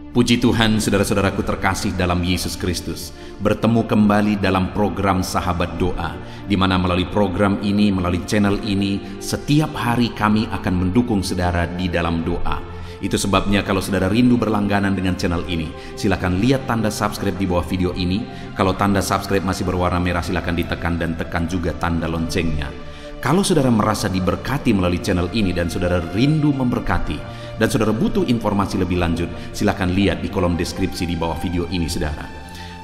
Puji Tuhan, saudara-saudaraku terkasih dalam Yesus Kristus. Bertemu kembali dalam program Sahabat Doa, di mana melalui program ini, melalui channel ini, setiap hari kami akan mendukung saudara di dalam doa. Itu sebabnya kalau saudara rindu berlangganan dengan channel ini, silakan lihat tanda subscribe di bawah video ini. Kalau tanda subscribe masih berwarna merah, silakan ditekan dan tekan juga tanda loncengnya. Kalau saudara merasa diberkati melalui channel ini dan saudara rindu memberkati, dan saudara butuh informasi lebih lanjut, silakan lihat di kolom deskripsi di bawah video ini, saudara.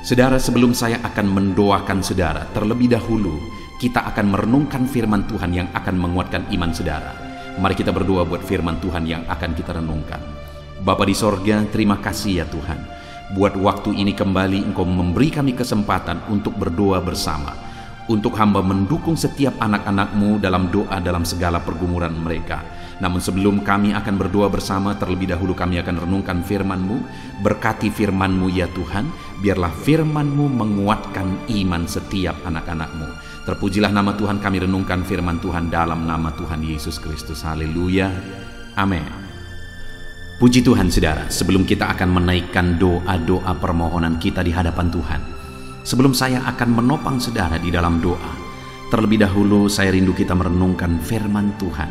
Saudara, sebelum saya akan mendoakan saudara, terlebih dahulu kita akan merenungkan firman Tuhan yang akan menguatkan iman saudara. Mari kita berdoa buat firman Tuhan yang akan kita renungkan. Bapa di sorga, terima kasih ya Tuhan. Buat waktu ini kembali Engkau memberi kami kesempatan untuk berdoa bersama. Untuk hamba mendukung setiap anak-anak-Mu dalam doa dalam segala pergumulan mereka. Namun sebelum kami akan berdoa bersama, terlebih dahulu kami akan renungkan firman-Mu. Berkati firman-Mu ya Tuhan, biarlah firman-Mu menguatkan iman setiap anak-anak-Mu. Terpujilah nama Tuhan, kami renungkan firman Tuhan dalam nama Tuhan Yesus Kristus. Haleluya, amin. Puji Tuhan saudara, sebelum kita akan menaikkan doa-doa permohonan kita di hadapan Tuhan, sebelum saya akan menopang saudara di dalam doa, terlebih dahulu saya rindu kita merenungkan firman Tuhan.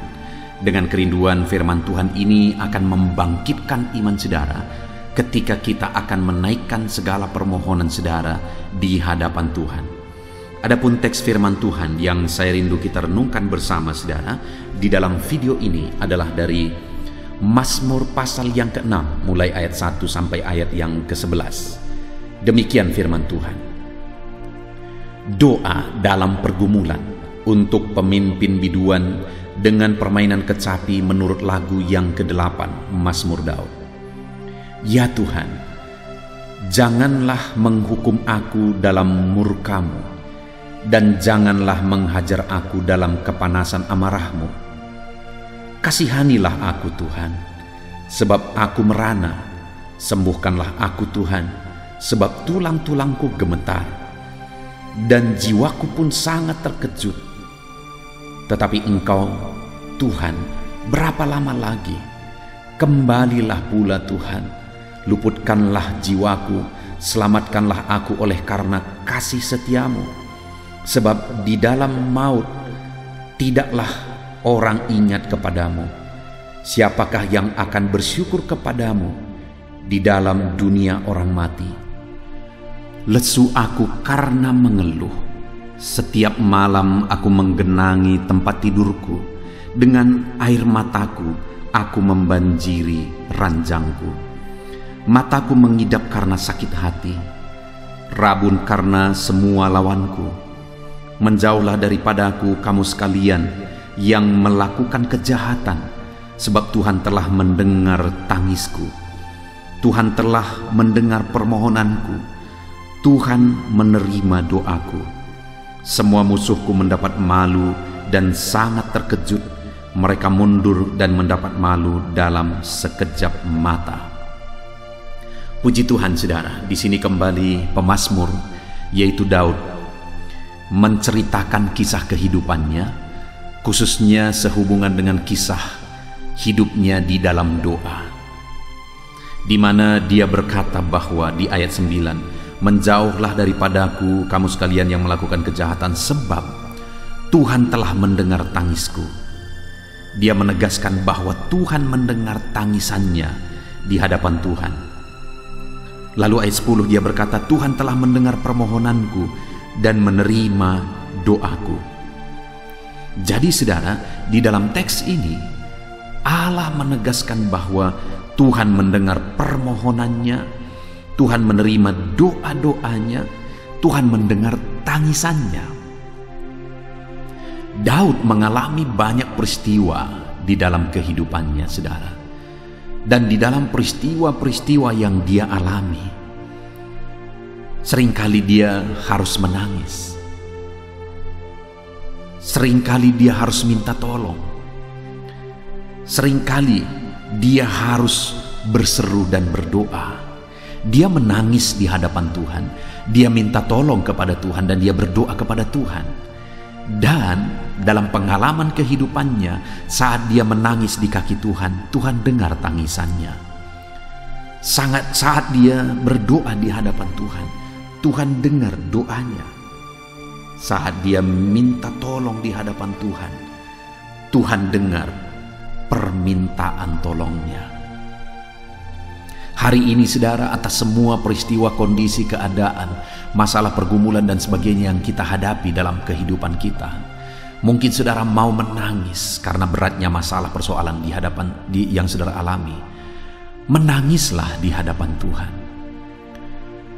Dengan kerinduan firman Tuhan ini akan membangkitkan iman saudara ketika kita akan menaikkan segala permohonan saudara di hadapan Tuhan. Adapun teks firman Tuhan yang saya rindu kita renungkan bersama saudara di dalam video ini adalah dari Mazmur pasal yang ke-6 mulai ayat 1 sampai ayat yang ke-11. Demikian firman Tuhan. Doa dalam pergumulan untuk pemimpin biduan dengan permainan kecapi menurut lagu yang ke-8 Mazmur Daud. Ya Tuhan, janganlah menghukum aku dalam murka-Mu, dan janganlah menghajar aku dalam kepanasan amarah-Mu. Kasihanilah aku Tuhan, sebab aku merana. Sembuhkanlah aku Tuhan, sebab tulang-tulangku gemetar, dan jiwaku pun sangat terkejut. Tetapi Engkau, Tuhan, berapa lama lagi? Kembalilah pula Tuhan, luputkanlah jiwaku, selamatkanlah aku oleh karena kasih setia-Mu. Sebab di dalam maut tidaklah orang ingat kepadamu. Siapakah yang akan bersyukur kepadamu di dalam dunia orang mati? Lesu aku karena mengeluh. Setiap malam aku menggenangi tempat tidurku. Dengan air mataku aku membanjiri ranjangku. Mataku mengidap karena sakit hati, rabun karena semua lawanku. Menjauhlah daripadaku kamu sekalian yang melakukan kejahatan, sebab Tuhan telah mendengar tangisku. Tuhan telah mendengar permohonanku. Tuhan menerima doaku. Semua musuhku mendapat malu dan sangat terkejut. Mereka mundur dan mendapat malu dalam sekejap mata. Puji Tuhan saudara, di sini kembali pemazmur yaitu Daud menceritakan kisah kehidupannya, khususnya sehubungan dengan kisah hidupnya di dalam doa, di mana dia berkata bahwa di ayat 9, menjauhlah daripadaku kamu sekalian yang melakukan kejahatan, sebab Tuhan telah mendengar tangisku. Dia menegaskan bahwa Tuhan mendengar tangisannya di hadapan Tuhan. Lalu ayat 10 dia berkata, Tuhan telah mendengar permohonanku dan menerima doaku. Jadi saudara, di dalam teks ini Allah menegaskan bahwa Tuhan mendengar permohonannya, Tuhan menerima doa-doanya, Tuhan mendengar tangisannya. Daud mengalami banyak peristiwa di dalam kehidupannya saudara. Dan di dalam peristiwa-peristiwa yang dia alami, seringkali dia harus menangis. Seringkali dia harus minta tolong. Seringkali dia harus berseru dan berdoa. Dia menangis di hadapan Tuhan. Dia minta tolong kepada Tuhan dan dia berdoa kepada Tuhan. Dan dalam pengalaman kehidupannya, saat dia menangis di kaki Tuhan, Tuhan dengar tangisannya. Saat dia berdoa di hadapan Tuhan, Tuhan dengar doanya. Saat dia minta tolong di hadapan Tuhan, Tuhan dengar permintaan tolongnya. Hari ini saudara, atas semua peristiwa, kondisi, keadaan, masalah, pergumulan dan sebagainya yang kita hadapi dalam kehidupan kita, mungkin saudara mau menangis karena beratnya masalah, persoalan yang saudara alami. Menangislah di hadapan Tuhan.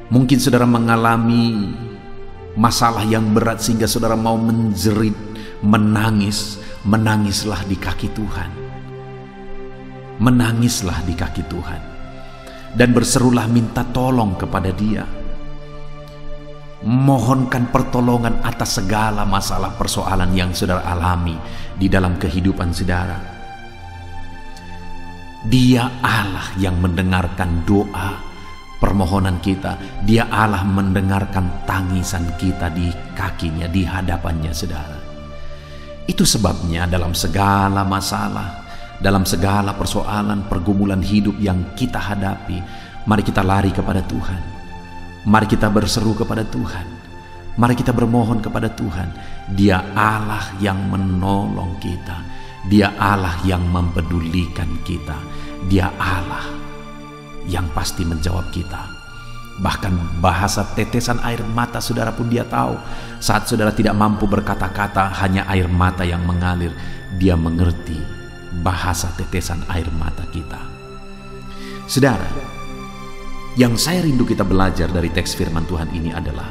Mungkin saudara mengalami masalah yang berat sehingga saudara mau menjerit, menangis. Menangislah di kaki Tuhan. Menangislah di kaki Tuhan. Dan berserulah minta tolong kepada Dia. Mohonkan pertolongan atas segala masalah, persoalan yang saudara alami di dalam kehidupan saudara. Dia Allah yang mendengarkan doa permohonan kita. Dia Allah mendengarkan tangisan kita di kakinya, di hadapannya saudara. Itu sebabnya dalam segala masalah, dalam segala persoalan, pergumulan hidup yang kita hadapi, mari kita lari kepada Tuhan. Mari kita berseru kepada Tuhan. Mari kita bermohon kepada Tuhan. Dia Allah yang menolong kita. Dia Allah yang mempedulikan kita. Dia Allah yang pasti menjawab kita. Bahkan bahasa tetesan air mata saudara pun Dia tahu. Saat saudara tidak mampu berkata-kata, hanya air mata yang mengalir, Dia mengerti bahasa tetesan air mata kita. Saudara, yang saya rindu kita belajar dari teks firman Tuhan ini adalah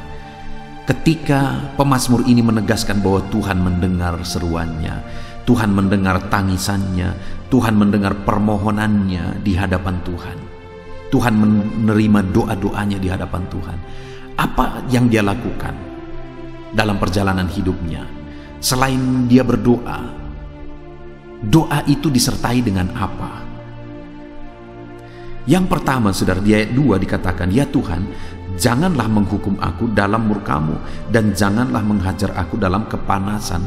ketika pemazmur ini menegaskan bahwa Tuhan mendengar seruannya, Tuhan mendengar tangisannya, Tuhan mendengar permohonannya di hadapan Tuhan. Tuhan menerima doa-doanya di hadapan Tuhan. Apa yang dia lakukan dalam perjalanan hidupnya? Selain dia berdoa, doa itu disertai dengan apa? Yang pertama, saudara, di ayat 2 dikatakan, "Ya Tuhan, janganlah menghukum aku dalam murka-Mu, dan janganlah menghajar aku dalam kepanasan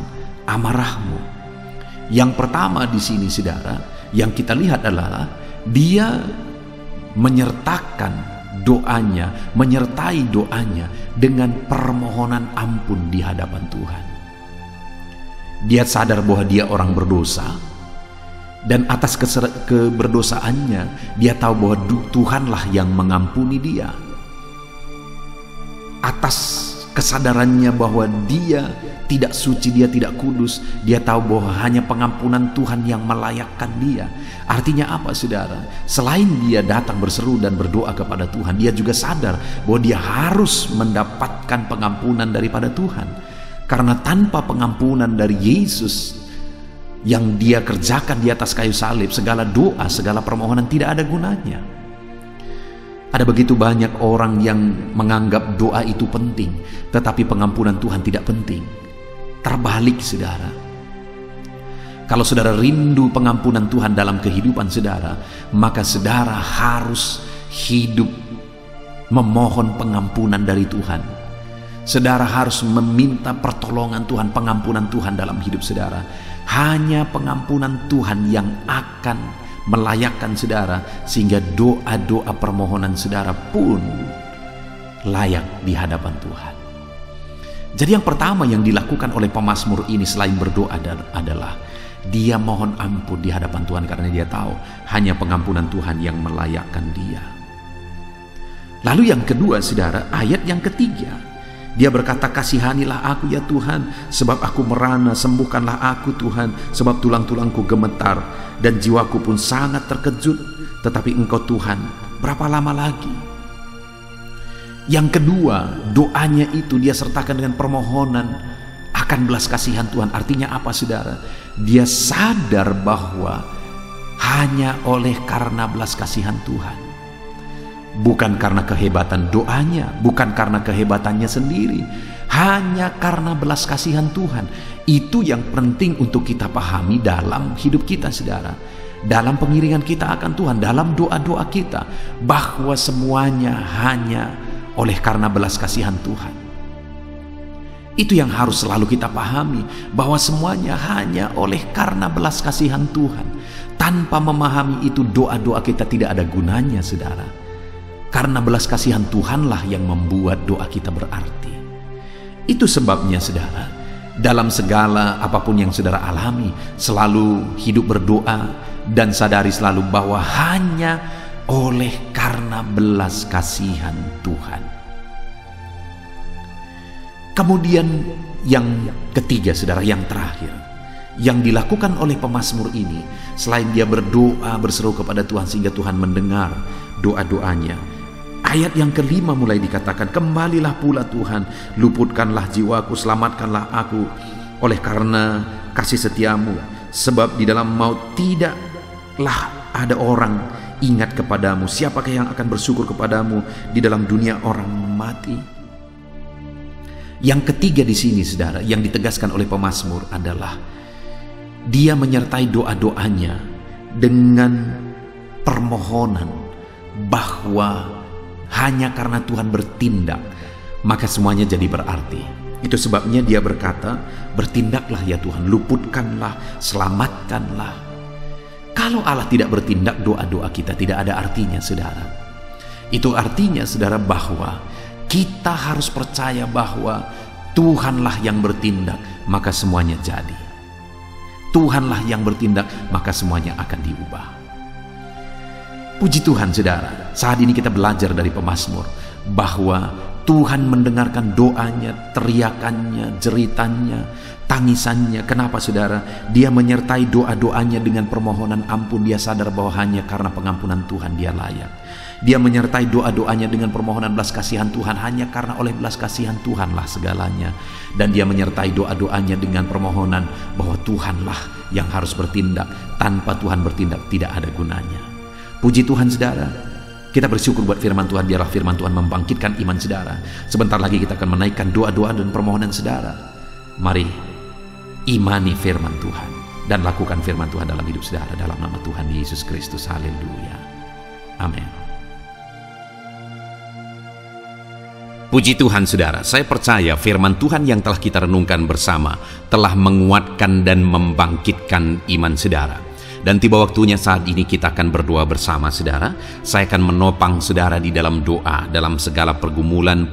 amarah-Mu." Yang pertama di sini saudara, yang kita lihat adalah dia menyertakan doanya, menyertai doanya dengan permohonan ampun di hadapan Tuhan. Dia sadar bahwa dia orang berdosa, dan atas keberdosaannya dia tahu bahwa Tuhanlah yang mengampuni dia. Atas kesadarannya bahwa dia tidak suci, dia tidak kudus, dia tahu bahwa hanya pengampunan Tuhan yang melayakkan dia. Artinya apa saudara? Selain dia datang berseru dan berdoa kepada Tuhan, dia juga sadar bahwa dia harus mendapatkan pengampunan daripada Tuhan. Karena tanpa pengampunan dari Yesus yang dia kerjakan di atas kayu salib, segala doa, segala permohonan tidak ada gunanya. Ada begitu banyak orang yang menganggap doa itu penting, tetapi pengampunan Tuhan tidak penting. Terbalik saudara. Kalau saudara rindu pengampunan Tuhan dalam kehidupan saudara, maka saudara harus hidup memohon pengampunan dari Tuhan. Saudara harus meminta pertolongan Tuhan, pengampunan Tuhan dalam hidup saudara. Hanya pengampunan Tuhan yang akan melayakkan saudara, sehingga doa-doa permohonan saudara pun layak di hadapan Tuhan. Jadi yang pertama yang dilakukan oleh pemazmur ini selain berdoa adalah dia mohon ampun di hadapan Tuhan, karena dia tahu hanya pengampunan Tuhan yang melayakkan dia. Lalu yang kedua saudara, ayat yang ketiga, dia berkata, "Kasihanilah aku ya Tuhan, sebab aku merana, sembuhkanlah aku Tuhan, sebab tulang-tulangku gemetar dan jiwaku pun sangat terkejut. Tetapi Engkau Tuhan, berapa lama lagi?" Yang kedua, doanya itu dia sertakan dengan permohonan akan belas kasihan Tuhan. Artinya apa saudara? Dia sadar bahwa hanya oleh karena belas kasihan Tuhan, bukan karena kehebatan doanya, bukan karena kehebatannya sendiri, hanya karena belas kasihan Tuhan. Itu yang penting untuk kita pahami dalam hidup kita saudara, dalam pengiringan kita akan Tuhan, dalam doa-doa kita, bahwa semuanya hanya oleh karena belas kasihan Tuhan. Itu yang harus selalu kita pahami, bahwa semuanya hanya oleh karena belas kasihan Tuhan. Tanpa memahami itu, doa-doa kita tidak ada gunanya saudara. Karena belas kasihan Tuhanlah yang membuat doa kita berarti. Itu sebabnya saudara, dalam segala apapun yang saudara alami, selalu hidup berdoa dan sadari selalu bahwa hanya oleh karena belas kasihan Tuhan. Kemudian yang ketiga saudara, yang terakhir, yang dilakukan oleh pemazmur ini, selain dia berdoa berseru kepada Tuhan sehingga Tuhan mendengar doa-doanya, ayat yang kelima mulai dikatakan, kembalilah pula Tuhan, luputkanlah jiwaku, selamatkanlah aku oleh karena kasih setiamu, sebab di dalam maut tidaklah ada orang ingat kepadamu. Siapakah yang akan bersyukur kepadamu di dalam dunia orang mati? Yang ketiga di sini saudara, yang ditegaskan oleh pemazmur adalah dia menyertai doa-doanya dengan permohonan bahwa hanya karena Tuhan bertindak maka semuanya jadi berarti. Itu sebabnya dia berkata, bertindaklah ya Tuhan, luputkanlah, selamatkanlah. Kalau Allah tidak bertindak, doa-doa kita tidak ada artinya saudara. Itu artinya saudara bahwa kita harus percaya bahwa Tuhanlah yang bertindak, maka semuanya jadi. Tuhanlah yang bertindak, maka semuanya akan diubah. Puji Tuhan saudara, saat ini kita belajar dari pemazmur bahwa Tuhan mendengarkan doanya, teriakannya, jeritannya, tangisannya. Kenapa saudara? Dia menyertai doa-doanya dengan permohonan ampun. Dia sadar bahwa hanya karena pengampunan Tuhan dia layak. Dia menyertai doa-doanya dengan permohonan belas kasihan Tuhan, hanya karena oleh belas kasihan Tuhanlah segalanya. Dan dia menyertai doa-doanya dengan permohonan bahwa Tuhanlah yang harus bertindak. Tanpa Tuhan bertindak tidak ada gunanya. Puji Tuhan saudara, kita bersyukur buat firman Tuhan. Biarlah firman Tuhan membangkitkan iman saudara. Sebentar lagi kita akan menaikkan doa-doa dan permohonan saudara. Mari imani firman Tuhan dan lakukan firman Tuhan dalam hidup saudara, dalam nama Tuhan Yesus Kristus. Haleluya. Amin. Puji Tuhan saudara, saya percaya firman Tuhan yang telah kita renungkan bersama telah menguatkan dan membangkitkan iman saudara. Dan tiba waktunya saat ini kita akan berdoa bersama saudara. Saya akan menopang saudara di dalam doa, dalam segala pergumulan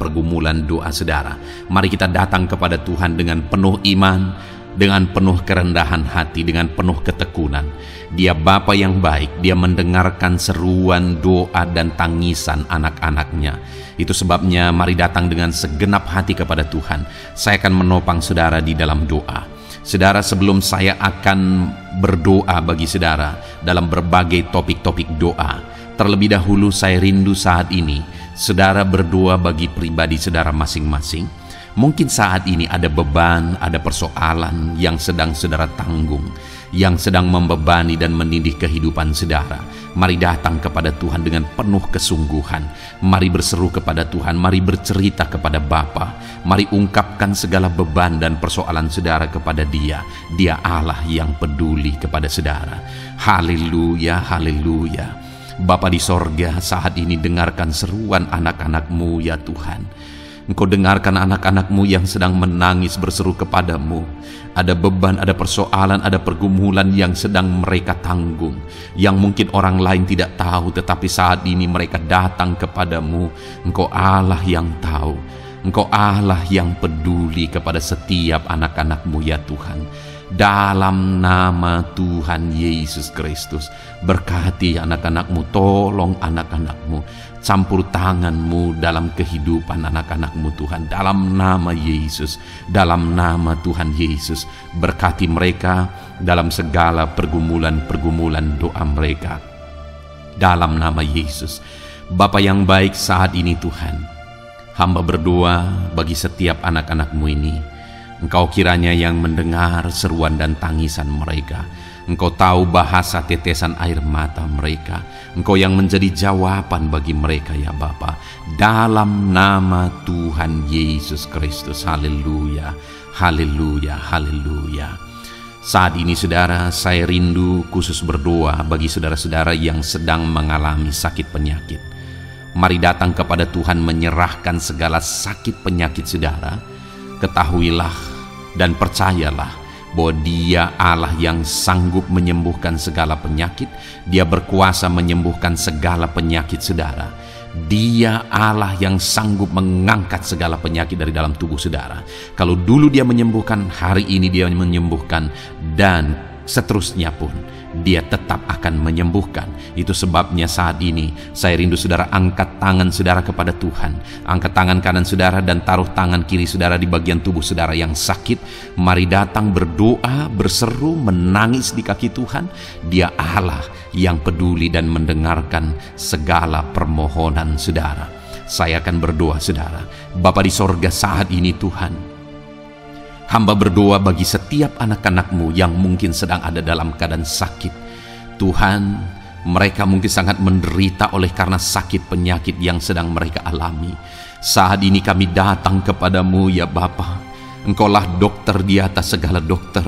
doa saudara. Mari kita datang kepada Tuhan dengan penuh iman, dengan penuh kerendahan hati, dengan penuh ketekunan. Dia Bapa yang baik, dia mendengarkan seruan doa dan tangisan anak-anaknya. Itu sebabnya mari datang dengan segenap hati kepada Tuhan. Saya akan menopang saudara di dalam doa. Saudara, sebelum saya akan berdoa bagi saudara dalam berbagai topik-topik doa, terlebih dahulu saya rindu saat ini saudara berdoa bagi pribadi saudara masing-masing. Mungkin saat ini ada beban, ada persoalan yang sedang saudara tanggung, yang sedang membebani dan menindih kehidupan saudara. Mari datang kepada Tuhan dengan penuh kesungguhan. Mari berseru kepada Tuhan, mari bercerita kepada Bapa. Mari ungkapkan segala beban dan persoalan saudara kepada Dia. Dia Allah yang peduli kepada saudara. Haleluya, haleluya. Bapa di sorga, saat ini dengarkan seruan anak-anak-Mu ya Tuhan. Engkau dengarkan anak-anak-Mu yang sedang menangis berseru kepadamu. Ada beban, ada persoalan, ada pergumulan yang sedang mereka tanggung, yang mungkin orang lain tidak tahu, tetapi saat ini mereka datang kepadamu. Engkau Allah yang tahu, Engkau Allah yang peduli kepada setiap anak-anak-Mu ya Tuhan. Dalam nama Tuhan Yesus Kristus, berkati anak-anak-Mu, tolong anak-anak-Mu, campur tangan-Mu dalam kehidupan anak-anak-Mu Tuhan. Dalam nama Yesus, dalam nama Tuhan Yesus, berkati mereka dalam segala pergumulan-pergumulan doa mereka. Dalam nama Yesus, Bapa yang baik, saat ini Tuhan, hamba berdoa bagi setiap anak-anak-Mu ini. Engkau kiranya yang mendengar seruan dan tangisan mereka. Engkau tahu bahasa tetesan air mata mereka. Engkau yang menjadi jawaban bagi mereka ya Bapa. Dalam nama Tuhan Yesus Kristus. Haleluya, haleluya, haleluya. Saat ini saudara, saya rindu khusus berdoa bagi saudara-saudara yang sedang mengalami sakit penyakit. Mari datang kepada Tuhan menyerahkan segala sakit penyakit saudara. Ketahuilah dan percayalah bahwa Dia Allah yang sanggup menyembuhkan segala penyakit. Dia berkuasa menyembuhkan segala penyakit saudara. Dia Allah yang sanggup mengangkat segala penyakit dari dalam tubuh saudara. Kalau dulu Dia menyembuhkan, hari ini Dia menyembuhkan, dan seterusnya pun Dia tetap akan menyembuhkan. Itu sebabnya saat ini saya rindu saudara angkat tangan saudara kepada Tuhan. Angkat tangan kanan saudara dan taruh tangan kiri saudara di bagian tubuh saudara yang sakit. Mari datang berdoa, berseru, menangis di kaki Tuhan. Dia Allah yang peduli dan mendengarkan segala permohonan saudara. Saya akan berdoa saudara. Bapa di sorga, saat ini Tuhan, hamba berdoa bagi setiap anak-anak-Mu yang mungkin sedang ada dalam keadaan sakit. Tuhan, mereka mungkin sangat menderita oleh karena sakit penyakit yang sedang mereka alami. Saat ini kami datang kepadamu ya Bapa. Engkaulah dokter di atas segala dokter.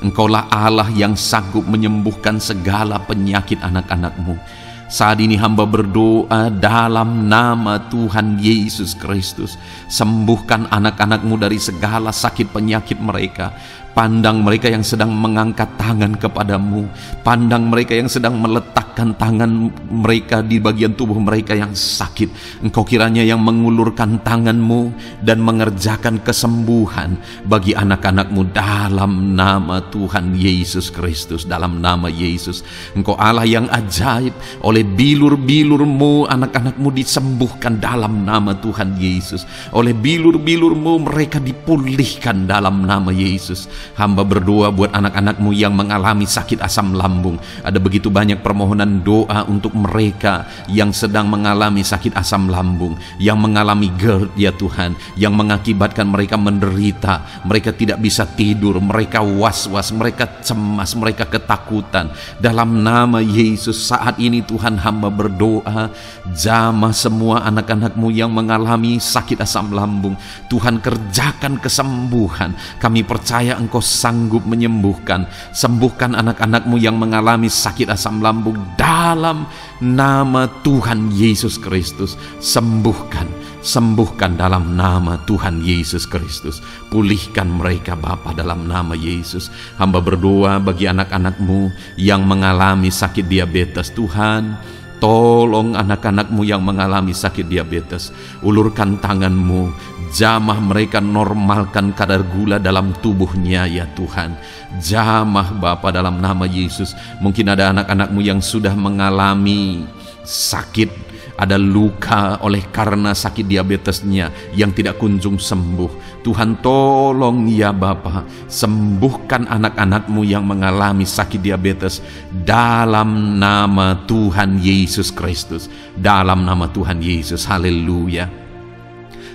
Engkaulah Allah yang sanggup menyembuhkan segala penyakit anak-anak-Mu. Saat ini hamba berdoa dalam nama Tuhan Yesus Kristus. Sembuhkan anak-anak-Mu dari segala sakit penyakit mereka. Pandang mereka yang sedang mengangkat tangan kepadamu. Pandang mereka yang sedang meletakkan tangan mereka di bagian tubuh mereka yang sakit. Engkau kiranya yang mengulurkan tangan-Mu dan mengerjakan kesembuhan bagi anak-anak-Mu dalam nama Tuhan Yesus Kristus. Dalam nama Yesus, Engkau Allah yang ajaib. Oleh bilur-bilur-Mu anak-anak-Mu disembuhkan dalam nama Tuhan Yesus. Oleh bilur-bilur-Mu mereka dipulihkan dalam nama Yesus. Hamba berdoa buat anak-anak-Mu yang mengalami sakit asam lambung. Ada begitu banyak permohonan doa untuk mereka yang sedang mengalami sakit asam lambung, yang mengalami GERD ya Tuhan, yang mengakibatkan mereka menderita, mereka tidak bisa tidur, mereka was-was, mereka cemas, mereka ketakutan. Dalam nama Yesus saat ini Tuhan, hamba berdoa, jamah semua anak-anak-Mu yang mengalami sakit asam lambung. Tuhan, kerjakan kesembuhan. Kami percaya Engkau sanggup menyembuhkan. Sembuhkan anak-anak-Mu yang mengalami sakit asam lambung dalam nama Tuhan Yesus Kristus. Sembuhkan dalam nama Tuhan Yesus Kristus. Pulihkan mereka Bapa dalam nama Yesus. Hamba berdoa bagi anak-anak-Mu yang mengalami sakit diabetes. Tuhan, tolong anak-anak-Mu yang mengalami sakit diabetes. Ulurkan tangan-Mu, jamah mereka, normalkan kadar gula dalam tubuhnya ya Tuhan. Jamah Bapa dalam nama Yesus. Mungkin ada anak-anak-Mu yang sudah mengalami sakit, ada luka oleh karena sakit diabetesnya yang tidak kunjung sembuh. Tuhan, tolong ya Bapa, sembuhkan anak-anak-Mu yang mengalami sakit diabetes dalam nama Tuhan Yesus Kristus. Dalam nama Tuhan Yesus. Haleluya.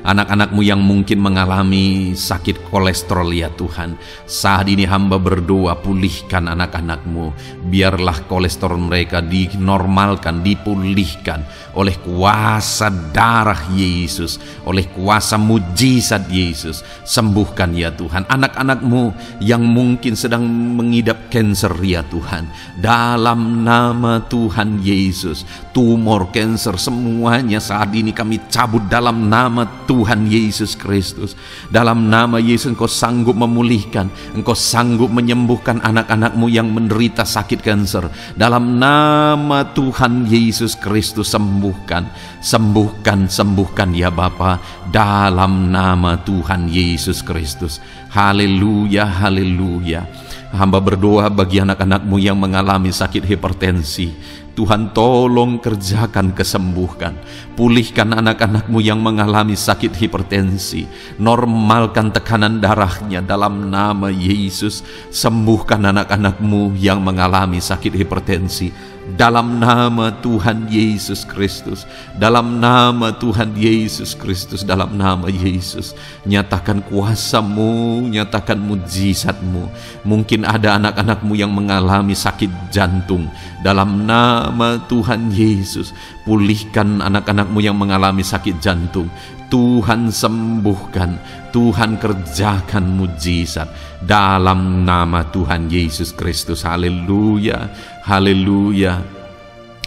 Anak-anak-Mu yang mungkin mengalami sakit kolesterol ya Tuhan, saat ini hamba berdoa, pulihkan anak-anak-Mu. Biarlah kolesterol mereka dinormalkan, dipulihkan oleh kuasa darah Yesus, oleh kuasa mujizat Yesus. Sembuhkan ya Tuhan anak-anak-Mu yang mungkin sedang mengidap kanker ya Tuhan. Dalam nama Tuhan Yesus, tumor, kanker, semuanya saat ini kami cabut dalam nama Tuhan Yesus Kristus. Dalam nama Yesus, Engkau sanggup memulihkan, Engkau sanggup menyembuhkan anak-anak-Mu yang menderita sakit kanker. Dalam nama Tuhan Yesus Kristus, sembuhkan ya Bapa. Dalam nama Tuhan Yesus Kristus. Haleluya, haleluya. Hamba berdoa bagi anak-anak-Mu yang mengalami sakit hipertensi. Tuhan, tolong kerjakan kesembuhan. Pulihkan anak-anak-Mu yang mengalami sakit hipertensi. Normalkan tekanan darahnya dalam nama Yesus. Sembuhkan anak-anak-Mu yang mengalami sakit hipertensi. Dalam nama Tuhan Yesus Kristus. Dalam nama Tuhan Yesus Kristus. Dalam nama Yesus. Nyatakan kuasa-Mu, nyatakan mujizat-Mu. Mungkin ada anak-anak-Mu yang mengalami sakit jantung. Dalam nama Tuhan Yesus, pulihkan anak-anak-Mu yang mengalami sakit jantung. Tuhan sembuhkan, Tuhan kerjakan mujizat dalam nama Tuhan Yesus Kristus. Haleluya, haleluya,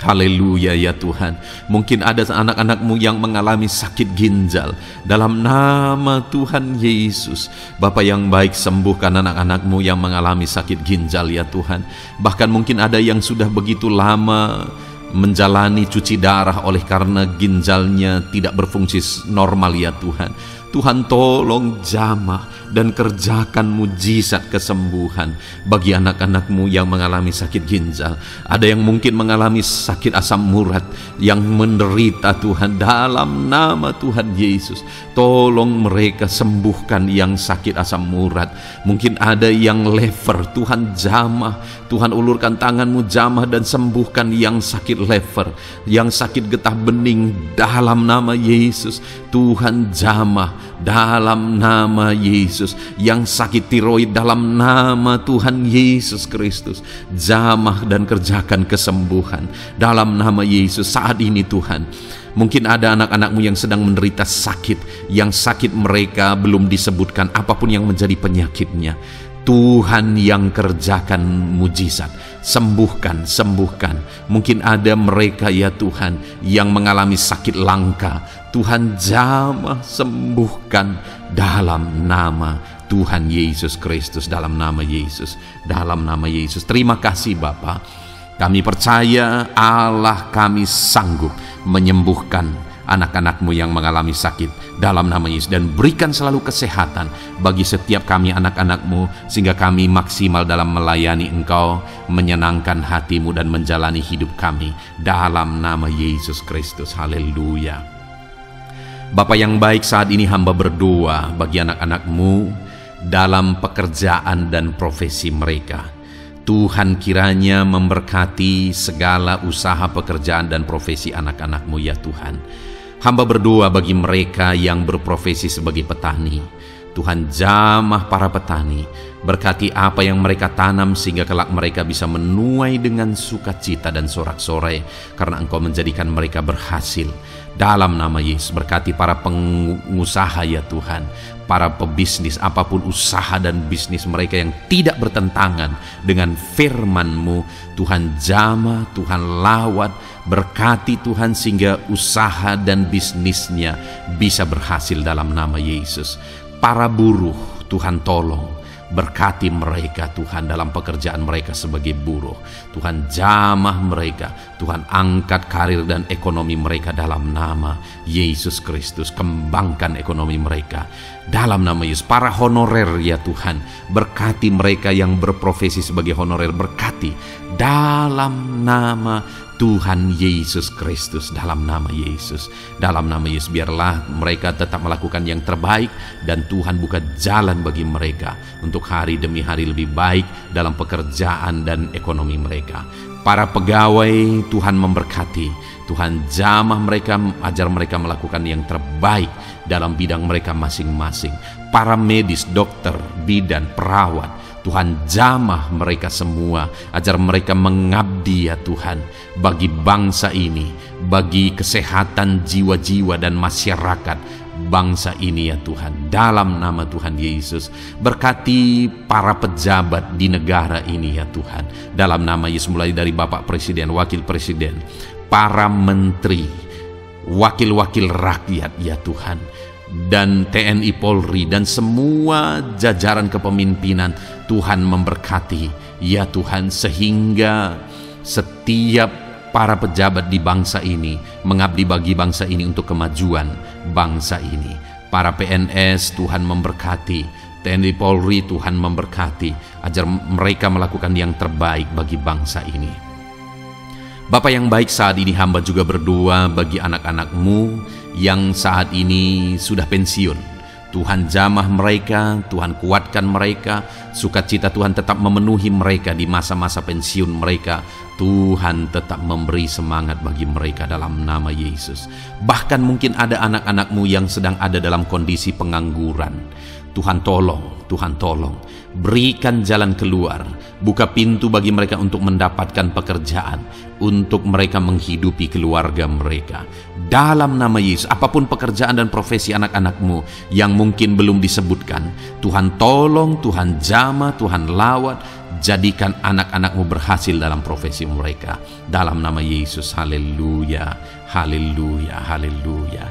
haleluya ya Tuhan. Mungkin ada anak-anak-Mu yang mengalami sakit ginjal. Dalam nama Tuhan Yesus, Bapa yang baik, sembuhkan anak-anak-Mu yang mengalami sakit ginjal ya Tuhan. Bahkan mungkin ada yang sudah begitu lama menjalani cuci darah oleh karena ginjalnya tidak berfungsi normal ya Tuhan. Tuhan tolong jamah dan kerjakan mujizat kesembuhan bagi anak-anak-Mu yang mengalami sakit ginjal. Ada yang mungkin mengalami sakit asam urat, yang menderita Tuhan, dalam nama Tuhan Yesus. Tolong mereka sembuhkan yang sakit asam urat. Mungkin ada yang lever, Tuhan jamah. Tuhan ulurkan tangan-Mu jamah dan sembuhkan yang sakit lever, yang sakit getah bening dalam nama Yesus. Tuhan jamah dalam nama Yesus. Yang sakit tiroid dalam nama Tuhan Yesus Kristus, jamah dan kerjakan kesembuhan dalam nama Yesus. Saat ini Tuhan, mungkin ada anak-anak-Mu yang sedang menderita sakit, yang sakit mereka belum disebutkan apapun yang menjadi penyakitnya. Tuhan yang kerjakan mujizat, sembuhkan, sembuhkan. Mungkin ada mereka ya Tuhan yang mengalami sakit langka. Tuhan jamah, sembuhkan dalam nama Tuhan Yesus Kristus, dalam nama Yesus, dalam nama Yesus. Terima kasih Bapa. Kami percaya Allah kami sanggup menyembuhkan anak-anak-Mu yang mengalami sakit dalam nama Yesus, dan berikan selalu kesehatan bagi setiap kami anak-anak-Mu, sehingga kami maksimal dalam melayani Engkau, menyenangkan hati-Mu dan menjalani hidup kami dalam nama Yesus Kristus. Haleluya. Bapa yang baik, saat ini hamba berdoa bagi anak-anak-Mu dalam pekerjaan dan profesi mereka. Tuhan kiranya memberkati segala usaha pekerjaan dan profesi anak-anak-Mu ya Tuhan. Hamba berdoa bagi mereka yang berprofesi sebagai petani. Tuhan jamah para petani, berkati apa yang mereka tanam sehingga kelak mereka bisa menuai dengan sukacita dan sorak-sorai karena Engkau menjadikan mereka berhasil. Dalam nama Yesus, berkati para pengusaha ya Tuhan, para pebisnis, apapun usaha dan bisnis mereka yang tidak bertentangan dengan firman-Mu. Tuhan jamah, Tuhan lawat, berkati Tuhan sehingga usaha dan bisnisnya bisa berhasil dalam nama Yesus. Para buruh, Tuhan tolong, berkati mereka Tuhan dalam pekerjaan mereka sebagai buruh. Tuhan jamah mereka, Tuhan angkat karir dan ekonomi mereka dalam nama Yesus Kristus. Kembangkan ekonomi mereka dalam nama Yesus. Para honorer ya Tuhan, berkati mereka yang berprofesi sebagai honorer, berkati dalam nama Tuhan Yesus Kristus, dalam nama Yesus, dalam nama Yesus. Biarlah mereka tetap melakukan yang terbaik, dan Tuhan buka jalan bagi mereka untuk hari demi hari lebih baik dalam pekerjaan dan ekonomi mereka. Para pegawai Tuhan memberkati, Tuhan jamah mereka, ajar mereka melakukan yang terbaik dalam bidang mereka masing-masing. Para medis, dokter, bidan, perawat, Tuhan jamah mereka semua, ajar mereka mengabdi ya Tuhan bagi bangsa ini, bagi kesehatan jiwa-jiwa dan masyarakat bangsa ini ya Tuhan, dalam nama Tuhan Yesus. Berkati para pejabat di negara ini ya Tuhan, dalam nama Yesus, mulai dari Bapak Presiden, Wakil Presiden, para menteri, wakil-wakil rakyat ya Tuhan, dan TNI Polri dan semua jajaran kepemimpinan. Tuhan memberkati ya Tuhan, sehingga setiap para pejabat di bangsa ini mengabdi bagi bangsa ini untuk kemajuan bangsa ini. Para PNS Tuhan memberkati, TNI Polri Tuhan memberkati, ajar mereka melakukan yang terbaik bagi bangsa ini. Bapa yang baik, saat ini hamba juga berdoa bagi anak-anak-Mu yang saat ini sudah pensiun. Tuhan jamah mereka, Tuhan kuatkan mereka, sukacita Tuhan tetap memenuhi mereka di masa-masa pensiun mereka. Tuhan tetap memberi semangat bagi mereka dalam nama Yesus. Bahkan mungkin ada anak-anak-Mu yang sedang ada dalam kondisi pengangguran. Tuhan tolong, Tuhan tolong, berikan jalan keluar, buka pintu bagi mereka untuk mendapatkan pekerjaan, untuk mereka menghidupi keluarga mereka. Dalam nama Yesus, apapun pekerjaan dan profesi anak-anak-Mu yang mungkin belum disebutkan, Tuhan tolong, Tuhan jamah, Tuhan lawat, jadikan anak-anak-Mu berhasil dalam profesi mereka. Dalam nama Yesus, haleluya, haleluya, haleluya.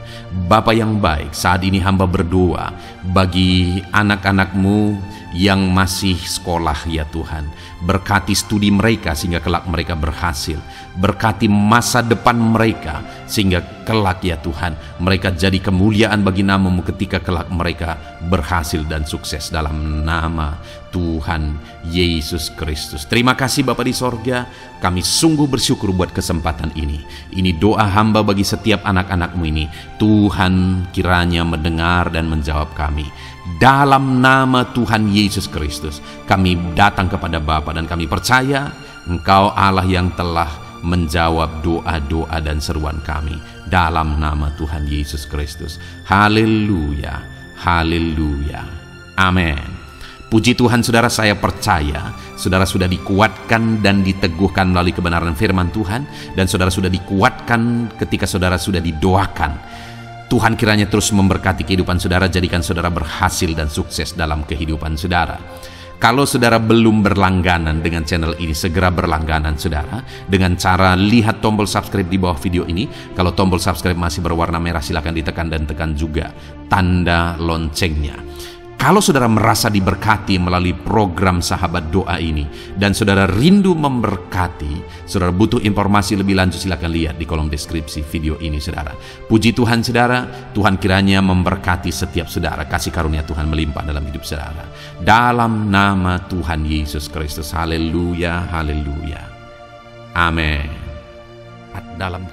Bapa yang baik, saat ini hamba berdoa bagi anak-anak-Mu yang masih sekolah ya Tuhan. Berkati studi mereka sehingga kelak mereka berhasil. Berkati masa depan mereka sehingga kelak ya Tuhan mereka jadi kemuliaan bagi nama-Mu ketika kelak mereka berhasil dan sukses dalam nama Tuhan Yesus Kristus. Terima kasih Bapa di sorga, kami sungguh bersyukur buat kesempatan ini. Ini doa hamba bagi setiap anak-anak-Mu ini. Tuhan kiranya mendengar dan menjawab kami. Dalam nama Tuhan Yesus Kristus kami datang kepada Bapa dan kami percaya Engkau Allah yang telah menjawab doa-doa dan seruan kami. Dalam nama Tuhan Yesus Kristus. Haleluya, haleluya, amin. Puji Tuhan saudara, saya percaya saudara sudah dikuatkan dan diteguhkan melalui kebenaran firman Tuhan, dan saudara sudah dikuatkan ketika saudara sudah didoakan. Tuhan kiranya terus memberkati kehidupan saudara, jadikan saudara berhasil dan sukses dalam kehidupan saudara. Kalau saudara belum berlangganan dengan channel ini, segera berlangganan saudara dengan cara lihat tombol subscribe di bawah video ini. Kalau tombol subscribe masih berwarna merah, silakan ditekan dan tekan juga tanda loncengnya. Kalau saudara merasa diberkati melalui program Sahabat Doa ini dan saudara rindu memberkati, saudara butuh informasi lebih lanjut, silakan lihat di kolom deskripsi video ini saudara. Puji Tuhan saudara, Tuhan kiranya memberkati setiap saudara, kasih karunia Tuhan melimpah dalam hidup saudara. Dalam nama Tuhan Yesus Kristus, haleluya, haleluya, amin. Dalam